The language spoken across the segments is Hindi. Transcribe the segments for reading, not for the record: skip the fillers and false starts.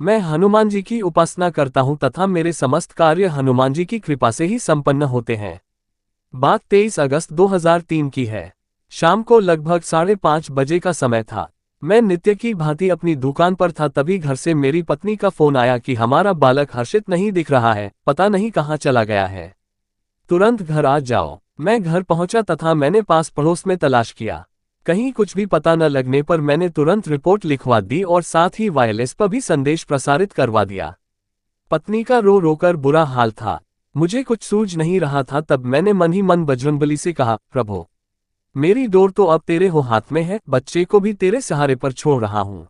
मैं हनुमान जी की उपासना करता हूँ तथा मेरे समस्त कार्य हनुमान जी की कृपा से ही संपन्न होते हैं। बात 23 अगस्त 2003 की है। शाम को लगभग 5:30 बजे का समय था। मैं नित्य की भांति अपनी दुकान पर था, तभी घर से मेरी पत्नी का फोन आया कि हमारा बालक हर्षित नहीं दिख रहा है, पता नहीं कहाँ चला गया है, तुरंत घर आ जाओ। मैं घर पहुंचा तथा मैंने पास पड़ोस में तलाश किया। कहीं कुछ भी पता न लगने पर मैंने तुरंत रिपोर्ट लिखवा दी और साथ ही वायरलेस पर भी संदेश प्रसारित करवा दिया। पत्नी का रो रोकर बुरा हाल था। मुझे कुछ सूझ नहीं रहा था। तब मैंने मन ही मन बजरंगबली से कहा, प्रभु, मेरी डोर तो अब तेरे हो हाथ में है, बच्चे को भी तेरे सहारे पर छोड़ रहा हूं।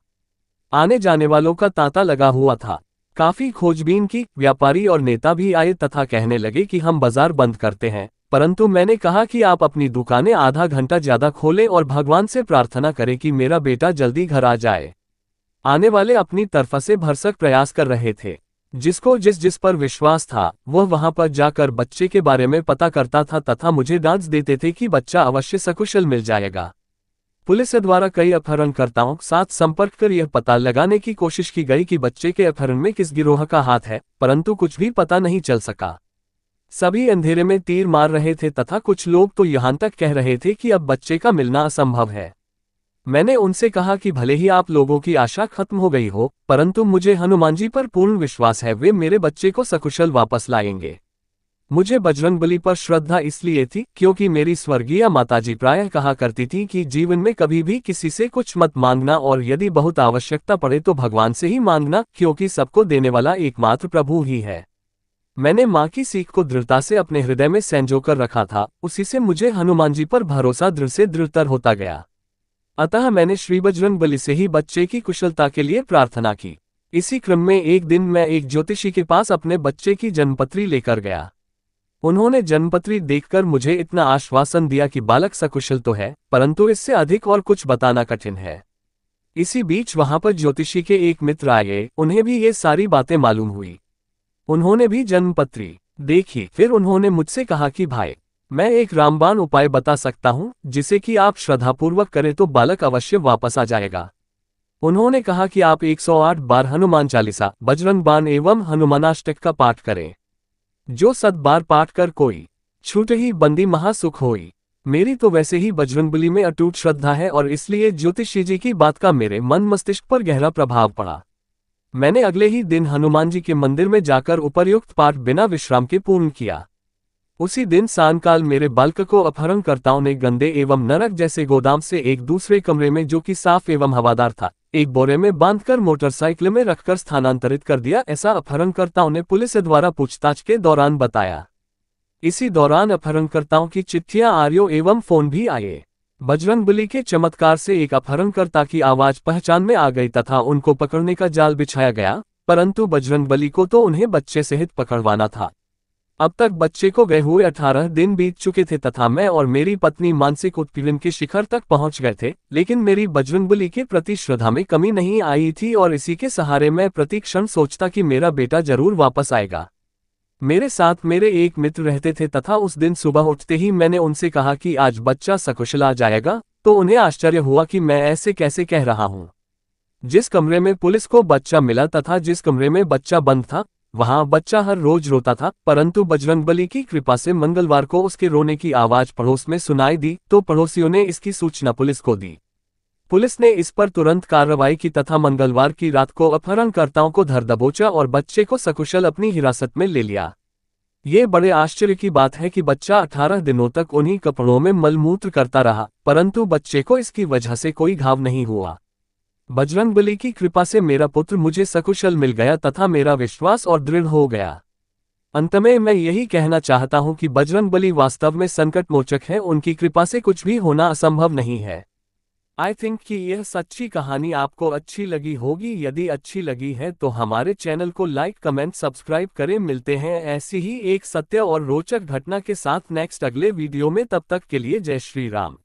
आने जाने वालों का तांता लगा हुआ था। काफी खोजबीन की, व्यापारी और नेता भी आए तथा कहने लगे कि हम बाजार बंद करते हैं, परंतु मैंने कहा कि आप अपनी दुकानें आधा घंटा ज्यादा खोलें और भगवान से प्रार्थना करें कि मेरा बेटा जल्दी घर आ जाए। आने वाले अपनी तरफ से भरसक प्रयास कर रहे थे। जिसको जिस पर विश्वास था वह वहां पर जाकर बच्चे के बारे में पता करता था तथा मुझे डांट देते थे कि बच्चा अवश्य सकुशल मिल जाएगा। पुलिस द्वारा कई अपहरणकर्ताओं के साथ संपर्क कर यह पता लगाने की कोशिश की गई कि बच्चे के अपहरण में किस गिरोह का हाथ है, परंतु कुछ भी पता नहीं चल सका। सभी अंधेरे में तीर मार रहे थे तथा कुछ लोग तो यहाँ तक कह रहे थे कि अब बच्चे का मिलना असंभव है। मैंने उनसे कहा कि भले ही आप लोगों की आशा खत्म हो गई हो, परंतु मुझे हनुमान जी पर पूर्ण विश्वास है, वे मेरे बच्चे को सकुशल वापस लाएंगे। मुझे बजरंगबली पर श्रद्धा इसलिए थी क्योंकि मेरी स्वर्गीय माताजी प्रायः कहा करती थी कि जीवन में कभी भी किसी से कुछ मत मांगना और यदि बहुत आवश्यकता पड़े तो भगवान से ही मांगना, क्योंकि सबको देने वाला एकमात्र प्रभु ही है। मैंने माँ की सीख को दृढ़ता से अपने हृदय में संजोकर रखा था, उसी से मुझे हनुमान जी पर भरोसा दृढ़ से दृढ़तर होता गया। अतः मैंने श्री बजरंगबली से ही बच्चे की कुशलता के लिए प्रार्थना की। इसी क्रम में एक दिन मैं एक ज्योतिषी के पास अपने बच्चे की जन्मपत्री लेकर गया। उन्होंने जन्मपत्री देखकर मुझे इतना आश्वासन दिया कि बालक सकुशल तो है, परंतु इससे अधिक और कुछ बताना कठिन है। इसी बीच वहां पर ज्योतिषी के एक मित्र आए, उन्हें भी ये सारी बातें मालूम हुई। उन्होंने भी जन्मपत्री देखी। फिर उन्होंने मुझसे कहा कि भाई, मैं एक रामबाण उपाय बता सकता हूं, जिसे कि आप श्रद्धापूर्वक करें तो बालक अवश्य वापस आ जाएगा। उन्होंने कहा कि आप 108 बार हनुमान चालीसा, बजरंग बाण एवं हनुमानाष्टक का पाठ करें। जो 7 बार पाठ कर कोई छूट ही बंदी महासुख होई। मेरी तो वैसे ही बजरंगबली में अटूट श्रद्धा है और इसलिए ज्योतिषी जी की बात का मेरे मन मस्तिष्क पर गहरा प्रभाव पड़ा। मैंने अगले ही दिन हनुमान जी के मंदिर में जाकर उपर्युक्त पाठ बिना विश्राम के पूर्ण किया। उसी दिन सायंकाल मेरे बालक को अपहरणकर्ताओं ने गंदे एवं नरक जैसे गोदाम से एक दूसरे कमरे में, जो कि साफ एवं हवादार था, एक बोरे में बांधकर मोटरसाइकिल में रखकर स्थानांतरित कर दिया। ऐसा अपहरणकर्ताओं ने पुलिस द्वारा पूछताछ के दौरान बताया। इसी दौरान अपहरणकर्ताओं की चिट्ठियां, ऑडियो एवं फोन भी आए। बजरंगबली के चमत्कार से एक अपहरणकर्ता की आवाज पहचान में आ गई तथा उनको पकड़ने का जाल बिछाया गया, परंतु बजरंगबली को तो उन्हें बच्चे सहित पकड़वाना था। अब तक बच्चे को गए हुए 18 दिन बीत चुके थे तथा मैं और मेरी पत्नी मानसिक उत्पीड़न के शिखर तक पहुंच गए थे, लेकिन मेरी बजरंगबली के प्रति श्रद्धा में कमी नहीं आई थी और इसी के सहारे मैं प्रति क्षण सोचता कि मेरा बेटा जरूर वापस आएगा। मेरे साथ मेरे एक मित्र रहते थे तथा उस दिन सुबह उठते ही मैंने उनसे कहा कि आज बच्चा सकुशल आ जाएगा, तो उन्हें आश्चर्य हुआ कि मैं ऐसे कैसे कह रहा हूँ। जिस कमरे में पुलिस को बच्चा मिला तथा जिस कमरे में बच्चा बंद था, वहां बच्चा हर रोज रोता था, परंतु बजरंगबली की कृपा से मंगलवार को उसके रोने की आवाज पड़ोस में सुनाई दी तो पड़ोसियों ने इसकी सूचना पुलिस को दी। पुलिस ने इस पर तुरंत कार्रवाई की तथा मंगलवार की रात को अपहरणकर्ताओं को धर दबोचा और बच्चे को सकुशल अपनी हिरासत में ले लिया। ये बड़े आश्चर्य की बात है कि बच्चा 18 दिनों तक उन्हीं कपड़ों में मलमूत्र करता रहा, परंतु बच्चे को इसकी वजह से कोई घाव नहीं हुआ। बजरंगबली की कृपा से मेरा पुत्र मुझे सकुशल मिल गया तथा मेरा विश्वास और दृढ़ हो गया। अंत में मैं यही कहना चाहता हूं कि बजरंगबली वास्तव में संकट मोचक है, उनकी कृपा से कुछ भी होना असंभव नहीं है। आई थिंक कि यह सच्ची कहानी आपको अच्छी लगी होगी। यदि अच्छी लगी है तो हमारे चैनल को लाइक, कमेंट, सब्सक्राइब करें। मिलते हैं ऐसी ही एक सत्य और रोचक घटना के साथ नेक्स्ट अगले वीडियो में। तब तक के लिए जय श्री राम।